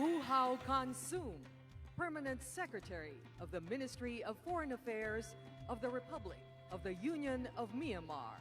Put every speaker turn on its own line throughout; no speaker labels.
Hao Kan-sum, Permanent Secretary of the Ministry of Foreign Affairs of the Republic of the Union of Myanmar.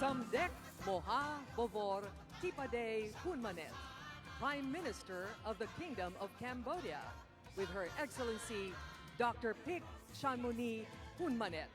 Samdech Moha Bovor Tipade Hunmanet, Prime Minister of the Kingdom of Cambodia, with Her Excellency Dr. Pik Shanmuni Hunmanet.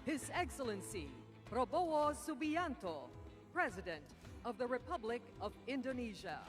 His Excellency Prabowo Subianto, President of the Republic of Indonesia.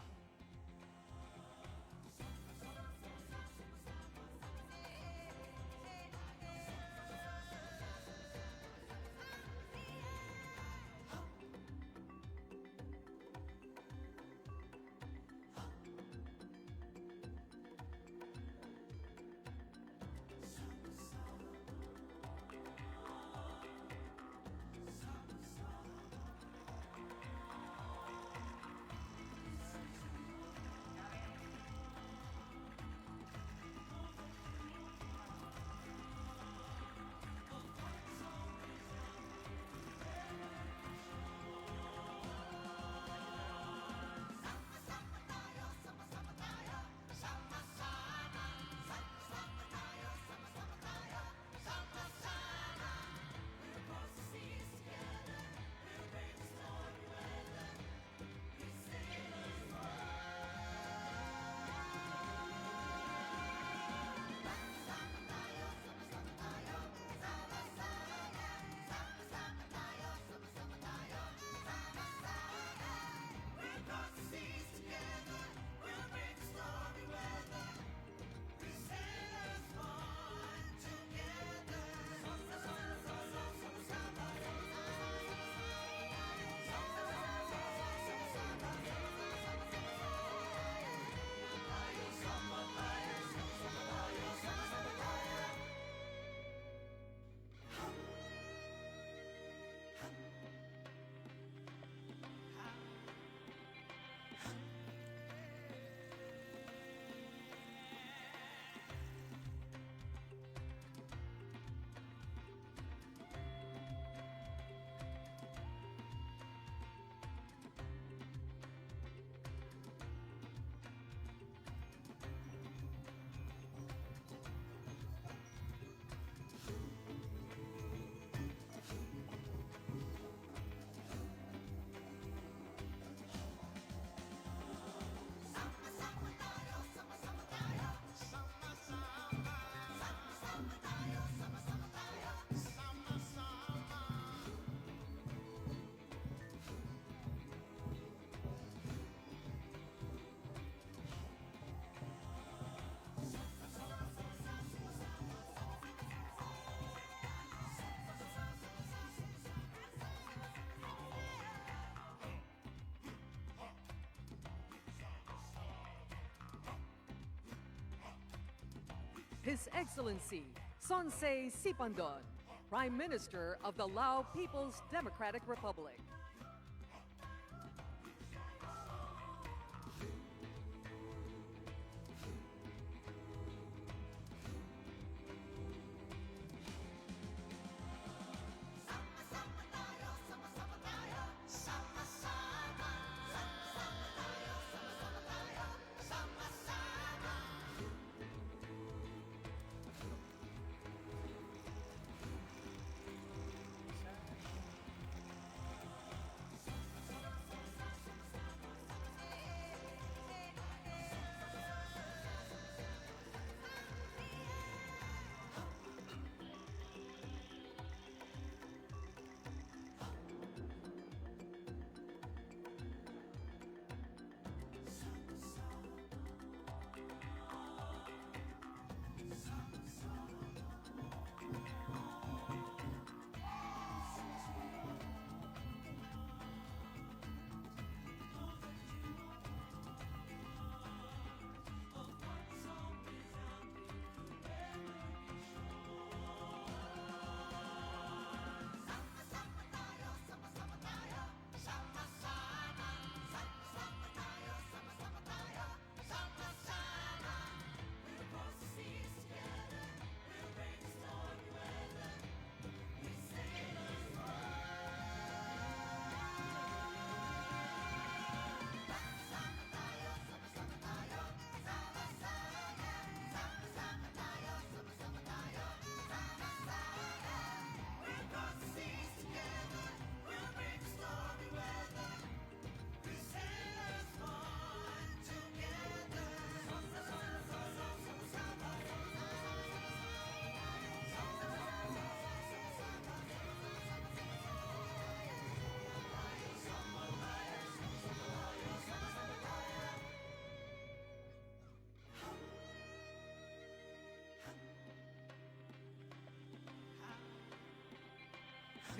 His Excellency Sonsei Sipandon, Prime Minister of the Lao People's Democratic Republic.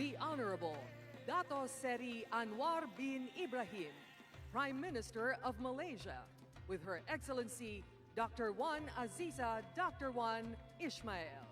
the Honorable Dato Seri Anwar bin Ibrahim, Prime Minister of Malaysia, with Her Excellency Dr. Wan Aziza Dr. Wan Ismail.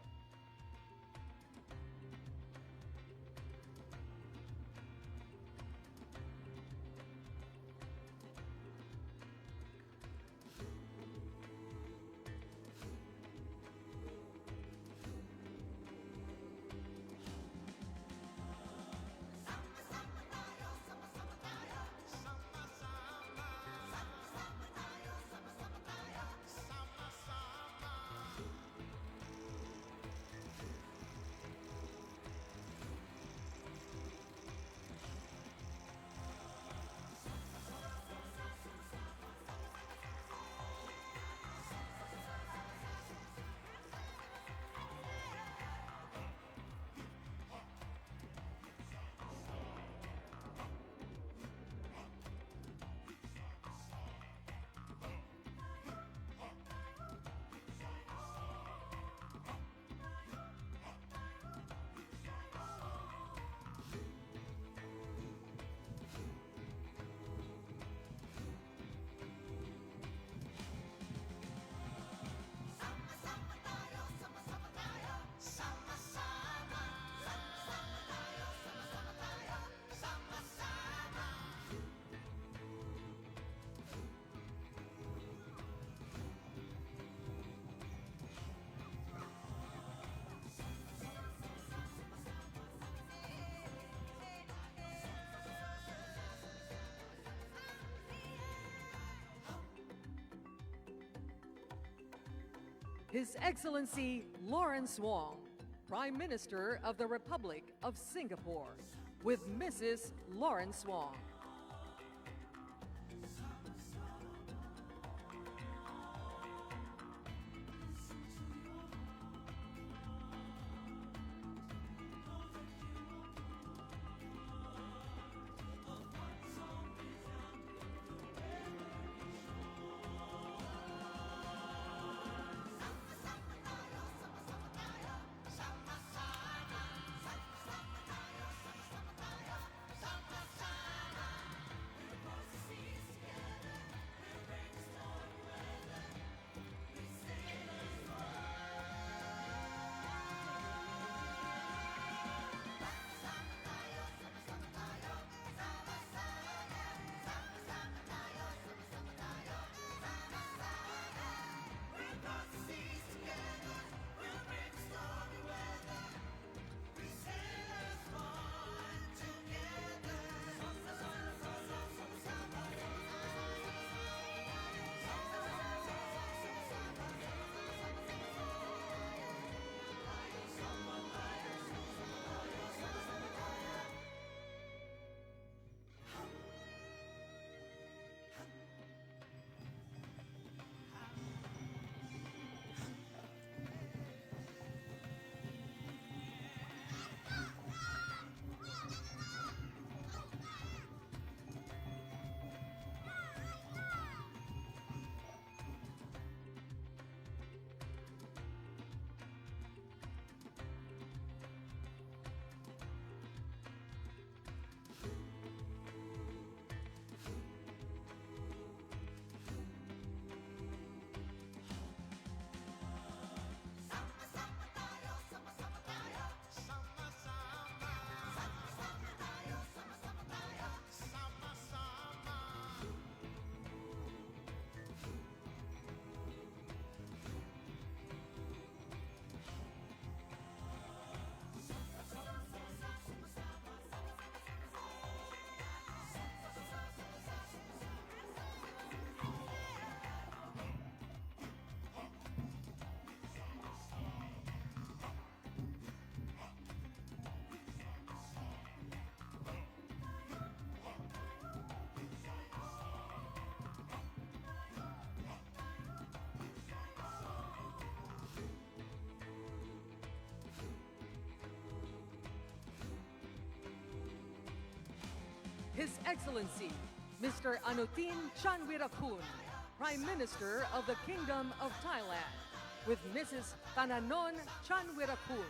His Excellency Lawrence Wong, Prime Minister of the Republic of Singapore, with Mrs. Lawrence Wong. His Excellency, Mr. Anutin Chanwirakun, Prime Minister of the Kingdom of Thailand, with Mrs. Tananon Chanwirakun.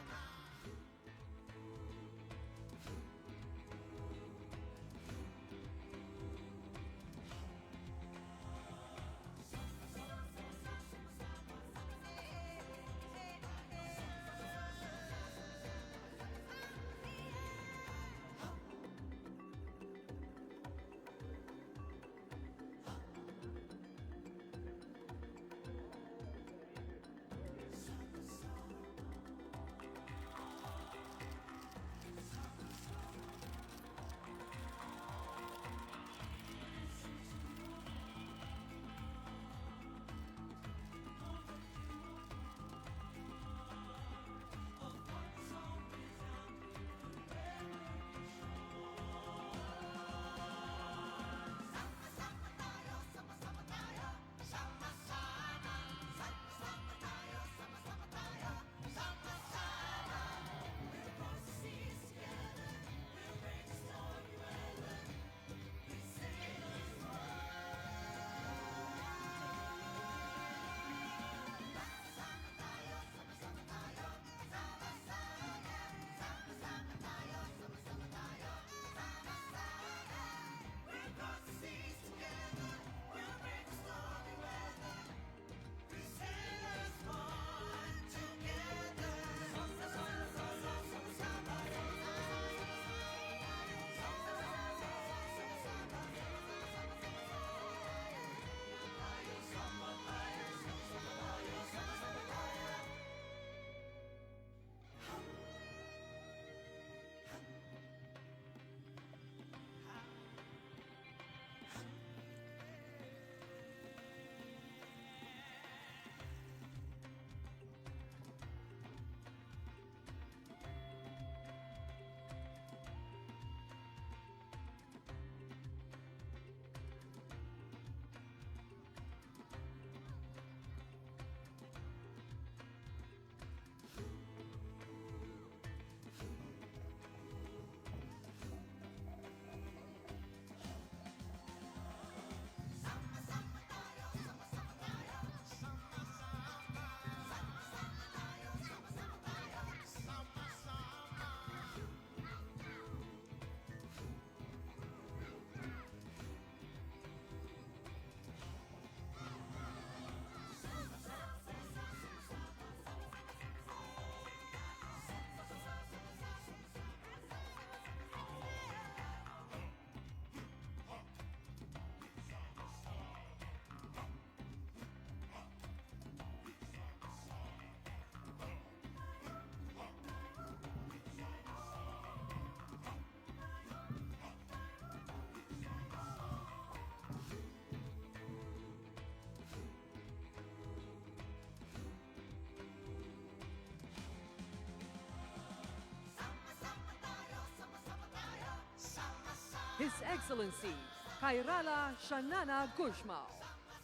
His Excellency Kairala Shanana Guzmao,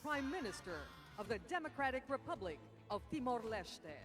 Prime Minister of the Democratic Republic of Timor-Leste.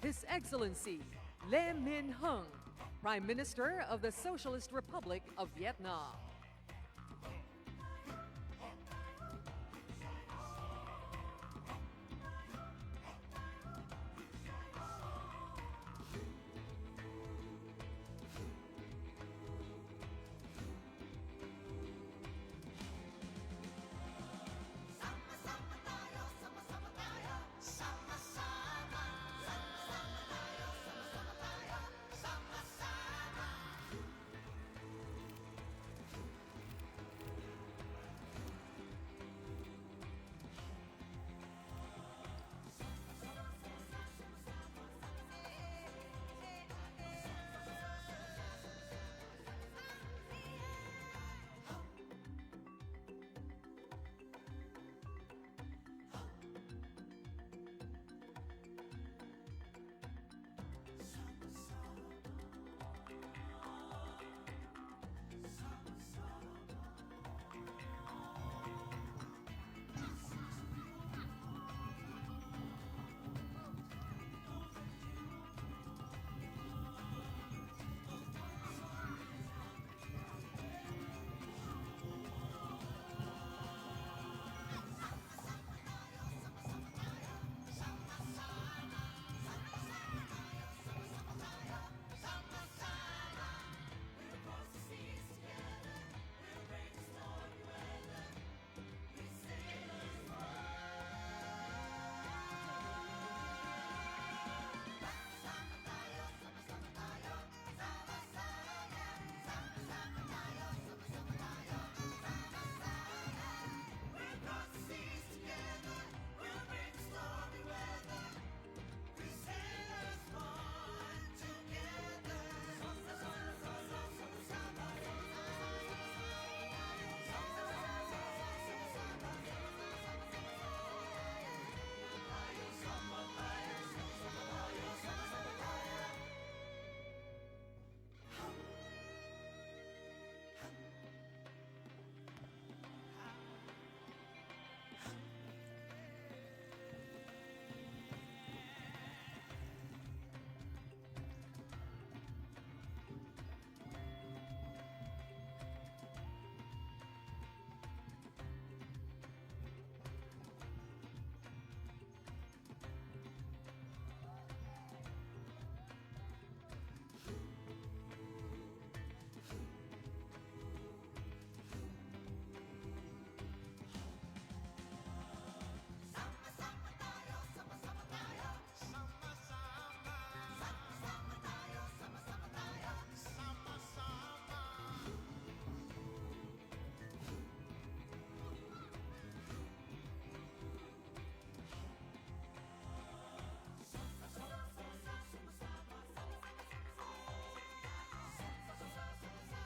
His Excellency Le Minh Hung, Prime Minister of the Socialist Republic of Vietnam.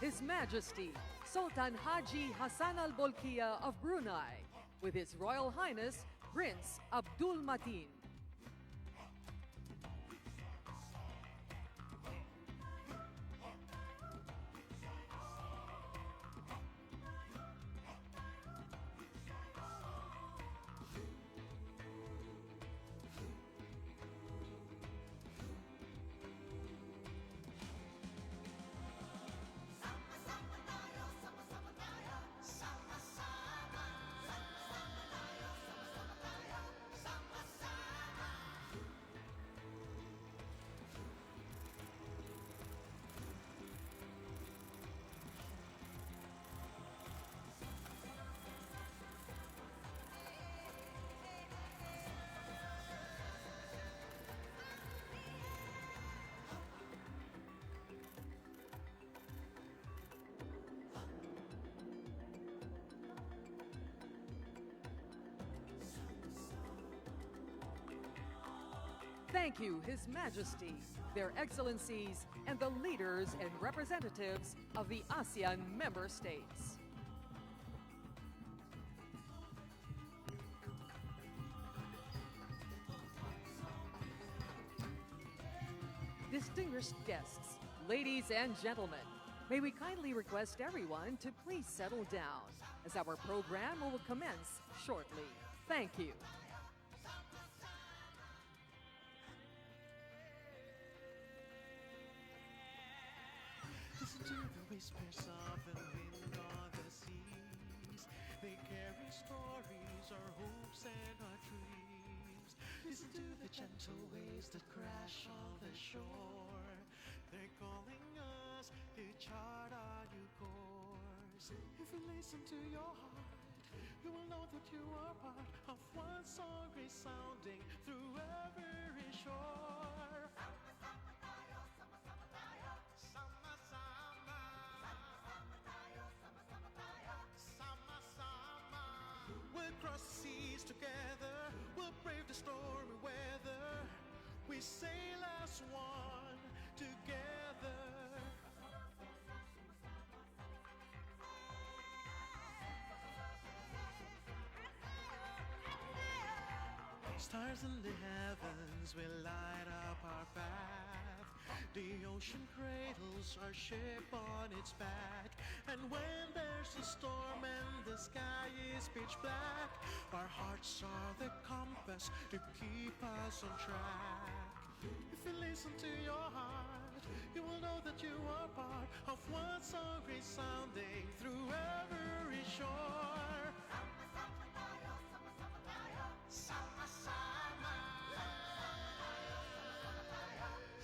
His Majesty Sultan Haji Hassan Al Bolkiah of Brunei, with His Royal Highness Prince Abdul Mateen. Thank you, His Majesty, their Excellencies, and the leaders and representatives of the ASEAN member states. Distinguished guests, ladies and gentlemen, may we kindly request everyone to please settle down, as our program will commence shortly. Thank you.
Listen to the whispers of the wind on the seas. They carry stories, our hopes and our dreams. Listen to the gentle waves that crash on the shore. They're calling us to chart a new course. If you listen to your heart, you will know that you are part of one song resounding through every shore. We'll cross the seas together, we'll brave the stormy weather. We sail as one together. Stars in the heavens will light up our path. The ocean cradles our ship on its back. And when there's a storm and the sky is pitch black, our hearts are the compass to keep us on track. If you listen to your heart, you will know that you are part of one song resounding through every shore. Sama, sama.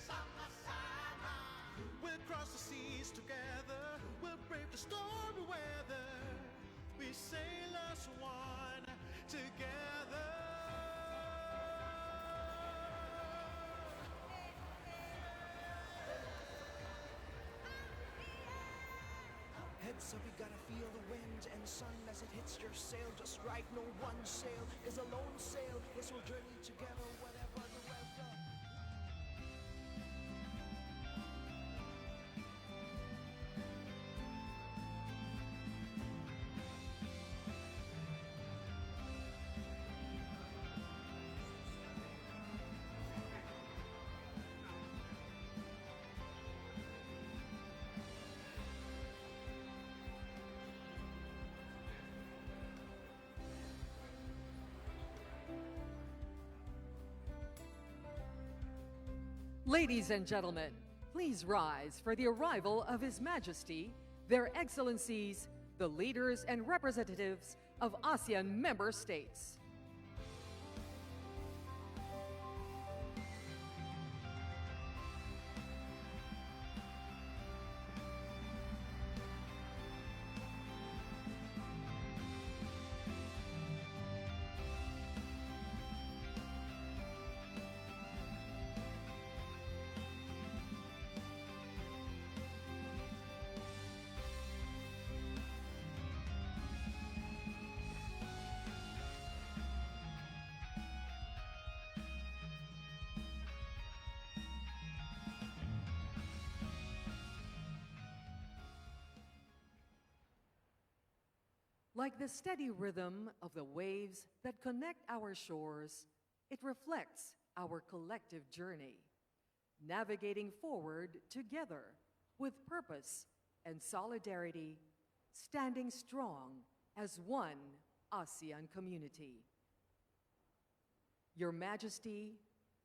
Sama, sama. We'll cross the seas together, we'll brave the stormy weather. We sail as one together.
Heads up, you gotta feel the wind and sun as it hits your sail just right. No one sail is a lone sail. Yes, we'll journey together, whatever the weather.
Ladies and gentlemen, please rise for the arrival of His Majesty, their Excellencies, the leaders and representatives of ASEAN member states. Like the steady rhythm of the waves that connect our shores, it reflects our collective journey, navigating forward together with purpose and solidarity, standing strong as one ASEAN community. Your Majesty,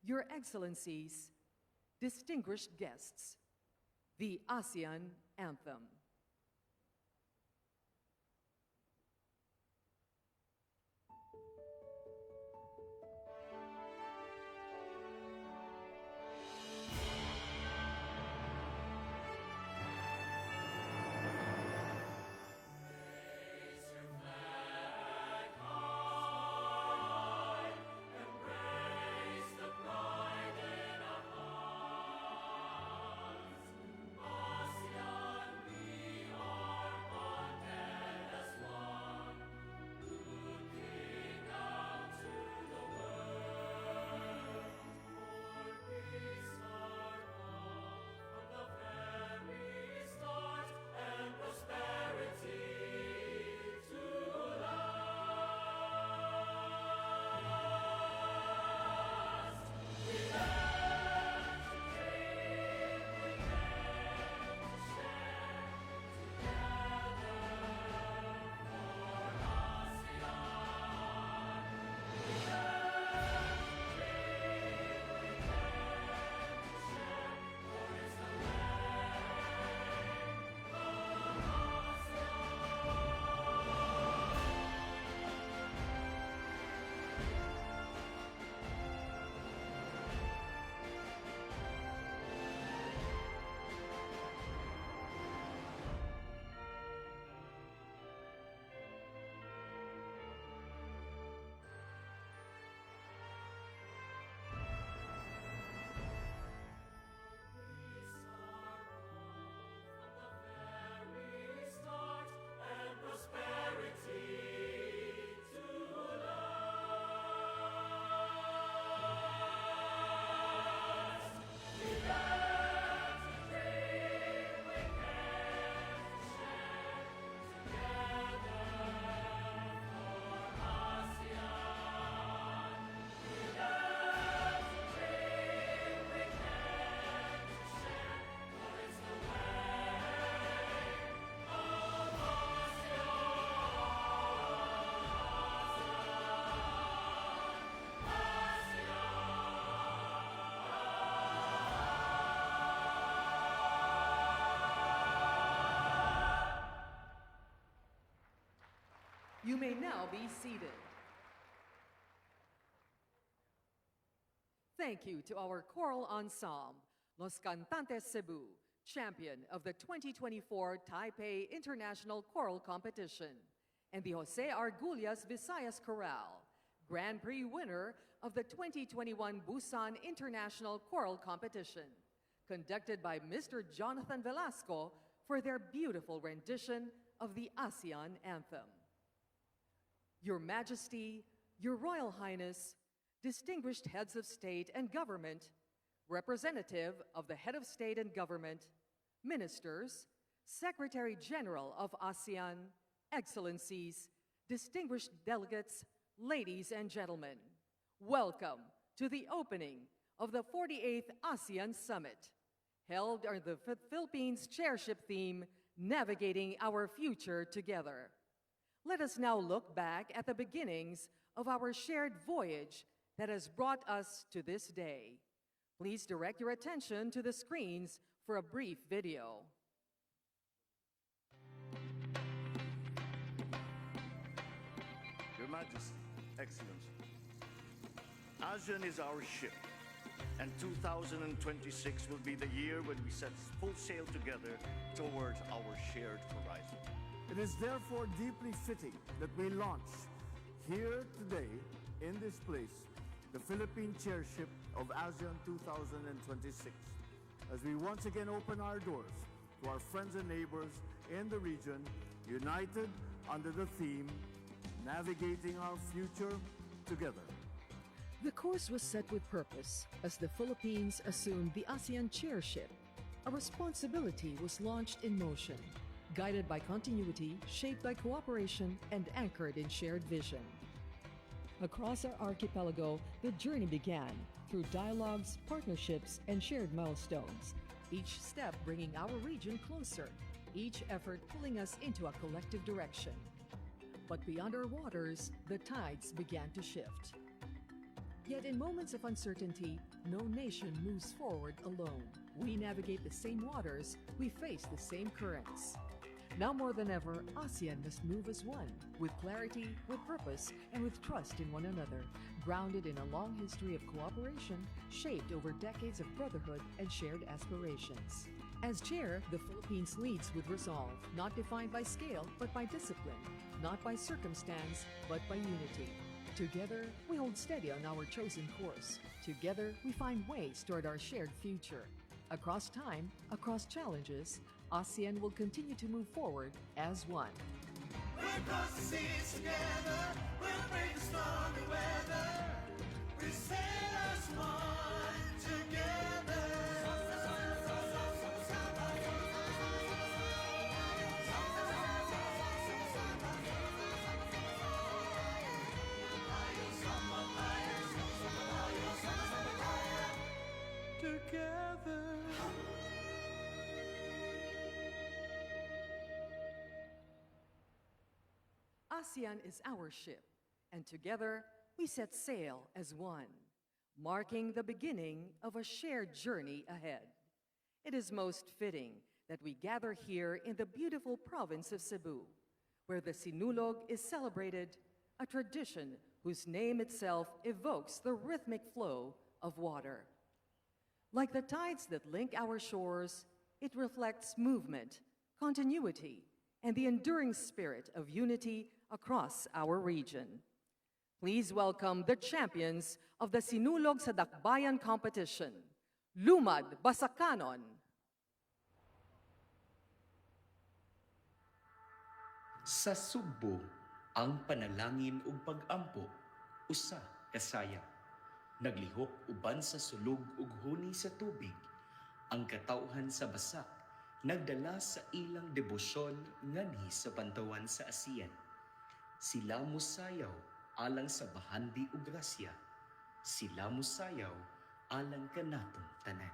Your Excellencies, distinguished guests, the ASEAN Anthem. You may now be seated. Thank you to our choral ensemble, Los Cantantes Cebu, champion of the 2024 Taipei International Choral Competition, and the Jose Argullas Visayas Chorale, Grand Prix winner of the 2021 Busan International Choral Competition, conducted by Mr. Jonathan Velasco for their beautiful rendition of the ASEAN Anthem. Your Majesty, Your Royal Highness, distinguished heads of state and government, representative of the head of state and government, ministers, Secretary General of ASEAN, excellencies, distinguished delegates, ladies and gentlemen, welcome to the opening of the 48th ASEAN Summit, held under the Philippines chairship theme, Navigating Our Future Together. Let us now look back at the beginnings of our shared voyage that has brought us to this day. Please direct your attention to the screens for a brief video.
Your Majesty, Excellency, ASEAN is our ship, and 2026 will be the year when we set full sail together towards our shared horizon.
It is therefore deeply fitting that we launch here today, in this place, the Philippine chairship of ASEAN 2026, as we once again open our doors to our friends and neighbors in the region, united under the theme, Navigating Our Future Together.
The course was set with purpose as the Philippines assumed the ASEAN chairship. A responsibility was launched in motion, guided by continuity, shaped by cooperation, and anchored in shared vision. Across our archipelago, the journey began through dialogues, partnerships, and shared milestones, each step bringing our region closer, each effort pulling us into a collective direction. But beyond our waters, the tides began to shift. Yet in moments of uncertainty, no nation moves forward alone. We navigate the same waters, we face the same currents. Now more than ever, ASEAN must move as one, with clarity, with purpose, and with trust in one another, grounded in a long history of cooperation, shaped over decades of brotherhood and shared aspirations. As chair, the Philippines leads with resolve, not defined by scale, but by discipline, not by circumstance, but by unity. Together, we hold steady on our chosen course. Together, we find ways toward our shared future. Across time, across challenges, ASEAN will continue to move forward as one.
We'll cross the seas together, we'll bring the stormy weather. We sail as one together. Together.
ASEAN is our ship, and together we set sail as one, marking the beginning of a shared journey ahead. It is most fitting that we gather here in the beautiful province of Cebu, where the Sinulog is celebrated, a tradition whose name itself evokes the rhythmic flow of water. Like the tides that link our shores, it reflects movement, continuity, and the enduring spirit of unity across our region. Please welcome the champions of the Sinulog sa Dakbayan competition, Lumad Basakanon.
Sa Sugbo, ang panalangin ug pag-ampo, usa kasaya. Naglihok uban sa sulog ug huni sa tubig, ang katawhan sa basak, nagdala sa ilang debosyon nganhi sa bantawan sa ASEAN. Sila musayaw alang sa bahandi ug grasya. Sila musayaw alang kanatong tanan.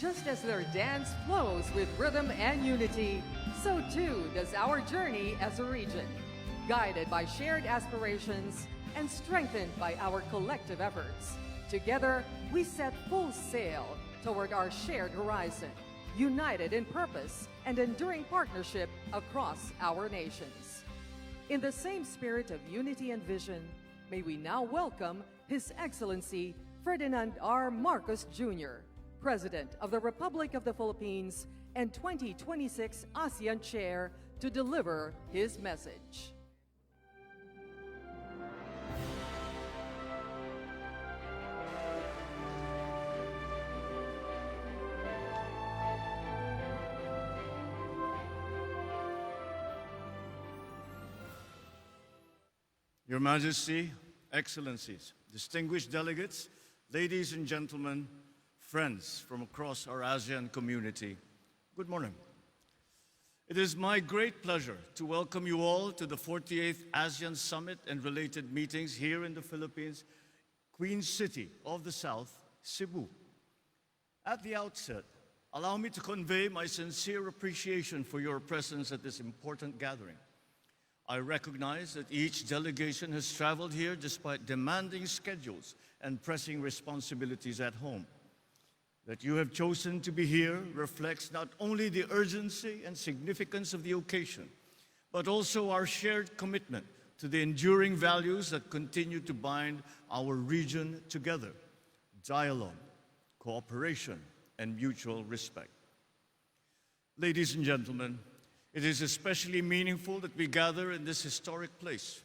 Just as their dance flows with rhythm and unity, so too does our journey as a region, guided by shared aspirations and strengthened by our collective efforts. Together, we set full sail toward our shared horizon, united in purpose and enduring partnership across our nations. In the same spirit of unity and vision, may we now welcome His Excellency Ferdinand R. Marcos Jr., President of the Republic of the Philippines and 2026 ASEAN Chair, to deliver his message.
Your Majesty, Excellencies, distinguished delegates, ladies and gentlemen, friends from across our ASEAN community, good morning. It is my great pleasure to welcome you all to the 48th ASEAN Summit and related meetings here in the Philippines, Queen City of the South, Cebu. At the outset, allow me to convey my sincere appreciation for your presence at this important gathering. I recognize that each delegation has traveled here despite demanding schedules and pressing responsibilities at home. That you have chosen to be here reflects not only the urgency and significance of the occasion, but also our shared commitment to the enduring values that continue to bind our region together: dialogue, cooperation, and mutual respect. Ladies and gentlemen, it is especially meaningful that we gather in this historic place.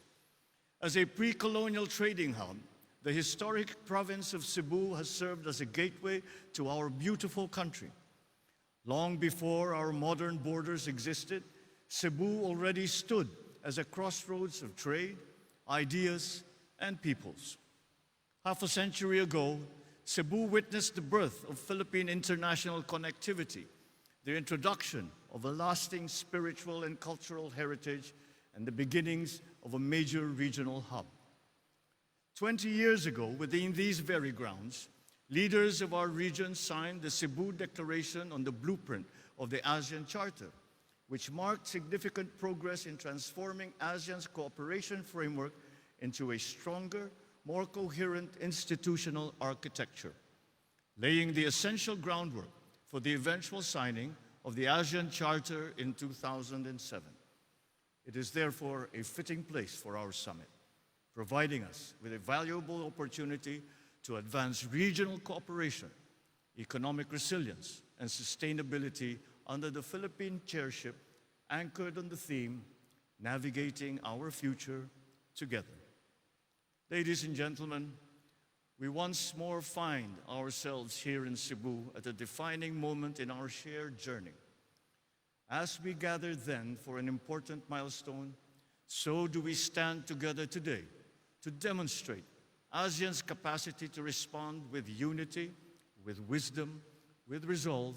As a pre-colonial trading hub, the historic province of Cebu has served as a gateway to our beautiful country. Long before our modern borders existed, Cebu already stood as a crossroads of trade, ideas, and peoples. Half a century ago, Cebu witnessed the birth of Philippine international connectivity, the introduction of a lasting spiritual and cultural heritage, and the beginnings of a major regional hub. 20 years ago, within these very grounds, leaders of our region signed the Cebu Declaration on the blueprint of the ASEAN Charter, which marked significant progress in transforming ASEAN's cooperation framework into a stronger, more coherent institutional architecture, laying the essential groundwork for the eventual signing of the ASEAN Charter in 2007. It is therefore a fitting place for our summit, providing us with a valuable opportunity to advance regional cooperation, economic resilience, and sustainability under the Philippine chairship, anchored on the theme, Navigating Our Future Together. Ladies and gentlemen, we once more find ourselves here in Cebu at a defining moment in our shared journey. As we gather then for an important milestone, so do we stand together today to demonstrate ASEAN's capacity to respond with unity, with wisdom, with resolve,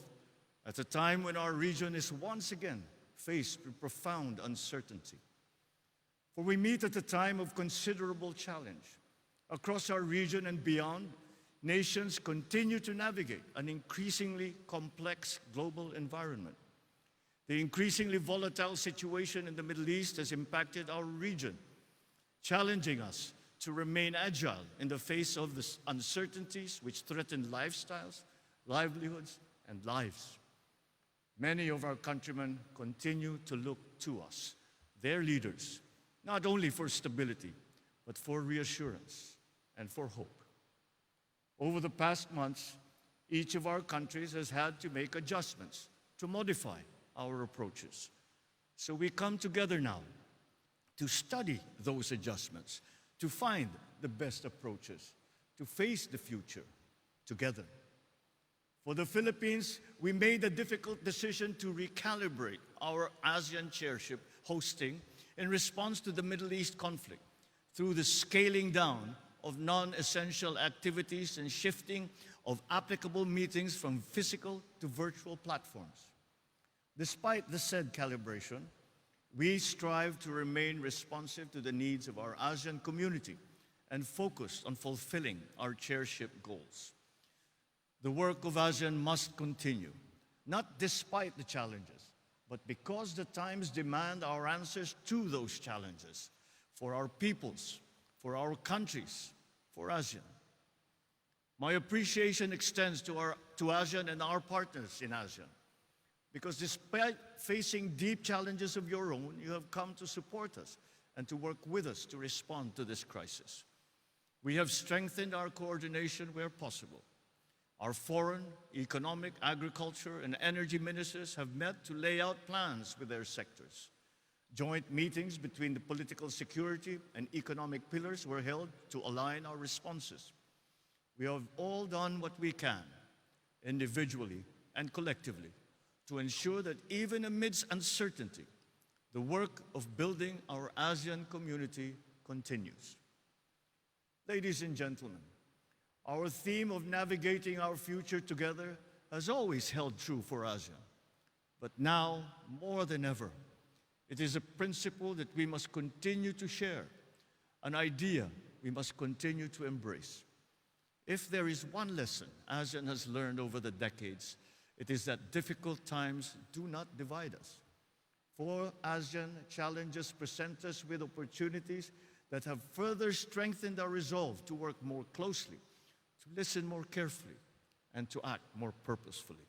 at a time when our region is once again faced with profound uncertainty. For we meet at a time of considerable challenge. Across our region and beyond, nations continue to navigate an increasingly complex global environment. The increasingly volatile situation in the Middle East has impacted our region, challenging us to remain agile in the face of the uncertainties which threaten lifestyles, livelihoods, and lives. Many of our countrymen continue to look to us, their leaders, not only for stability, but for reassurance and for hope. Over the past months, each of our countries has had to make adjustments to modify our approaches. So we come together now to study those adjustments, to find the best approaches, to face the future together. For the Philippines, we made a difficult decision to recalibrate our ASEAN chairship hosting in response to the Middle East conflict through the scaling down of non-essential activities and shifting of applicable meetings from physical to virtual platforms. Despite the said calibration, we strive to remain responsive to the needs of our ASEAN community and focused on fulfilling our chairship goals. The work of ASEAN must continue, not despite the challenges, but because the times demand our answers to those challenges for our peoples, for our countries, for ASEAN. My appreciation extends to ASEAN and our partners in ASEAN, because despite facing deep challenges of your own, you have come to support us and to work with us to respond to this crisis. We have strengthened our coordination where possible. Our foreign, economic, agriculture, and energy ministers have met to lay out plans with their sectors. Joint meetings between the political security and economic pillars were held to align our responses. We have all done what we can, individually and collectively, to ensure that even amidst uncertainty, the work of building our ASEAN community continues. Ladies and gentlemen, our theme of navigating our future together has always held true for ASEAN. But now, more than ever, it is a principle that we must continue to share, an idea we must continue to embrace. If there is one lesson ASEAN has learned over the decades, it is that difficult times do not divide us. For ASEAN, challenges present us with opportunities that have further strengthened our resolve to work more closely, to listen more carefully, and to act more purposefully.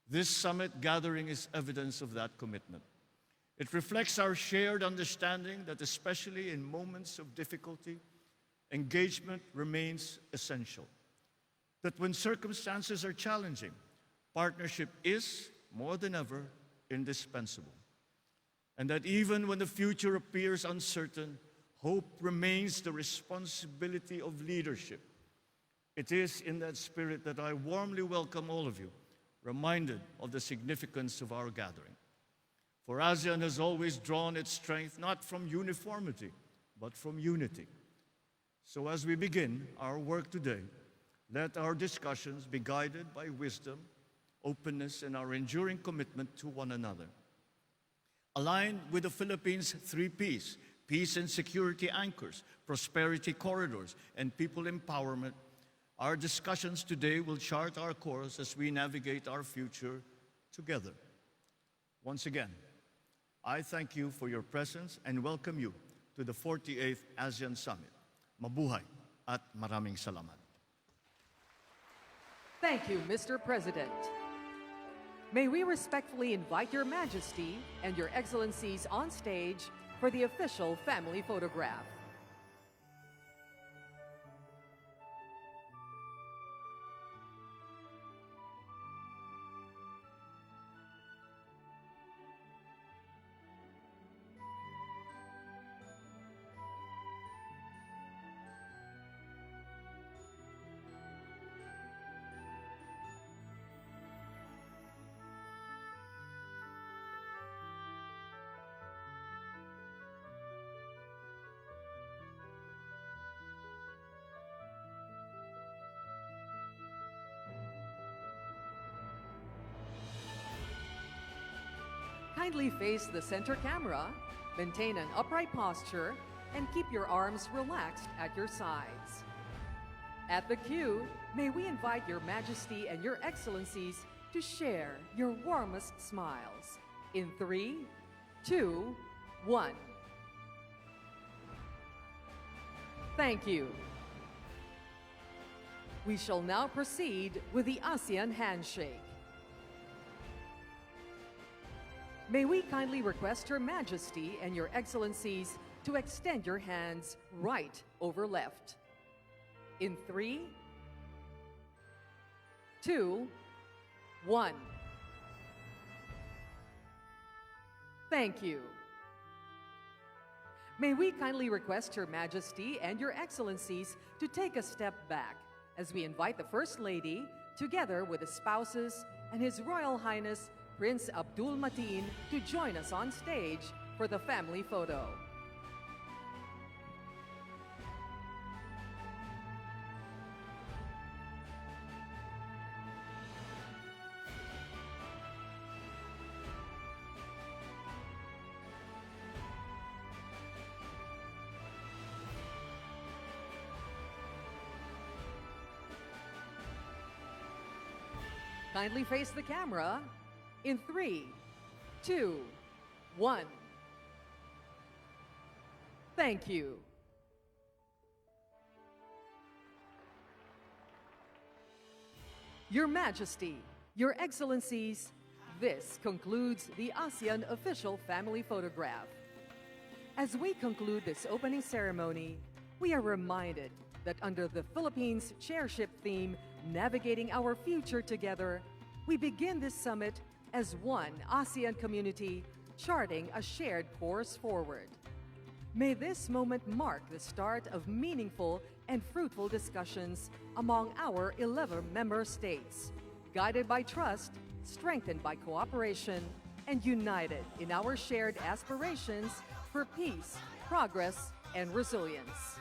This summit gathering is evidence of that commitment. It reflects our shared understanding that especially in moments of difficulty, engagement remains essential. That when circumstances are challenging, partnership is, more than ever, indispensable. And that even when the future appears uncertain, hope remains the responsibility of leadership. It is in that spirit that I warmly welcome all of you, reminded of the significance of our gathering. For ASEAN has always drawn its strength not from uniformity, but from unity. So as we begin our work today, let our discussions be guided by wisdom, openness, and our enduring commitment to one another. Aligned with the Philippines' 3 Ps, peace and security anchors, prosperity corridors, and people empowerment, our discussions today will chart our course as we navigate our future together. Once again, I thank you for your presence and welcome you to the 48th ASEAN Summit. Mabuhay at maraming salamat.
Thank you, Mr. President. May we respectfully invite Your Majesty and Your Excellencies on stage for the official family photograph. Kindly face the center camera, maintain an upright posture, and keep your arms relaxed at your sides. At the cue, may we invite Your Majesty and Your Excellencies to share your warmest smiles. In 3, 2, 1. Thank you. We shall now proceed with the ASEAN handshake. May we kindly request Her Majesty and Your Excellencies to extend your hands right over left. In 3, 2, 1. Thank you. May we kindly request Her Majesty and Your Excellencies to take a step back as we invite the First Lady, together with the spouses and His Royal Highness Prince Abdul Mateen, to join us on stage for the family photo. Kindly face the camera in 3, 2, 1. Thank you. Your Majesty, Your Excellencies, this concludes the ASEAN official family photograph. As we conclude this opening ceremony, we are reminded that under the Philippines chairship theme, Navigating Our Future Together, we begin this summit as one ASEAN community, charting a shared course forward. May this moment mark the start of meaningful and fruitful discussions among our 11 member states, guided by trust, strengthened by cooperation, and united in our shared aspirations for peace, progress, and resilience.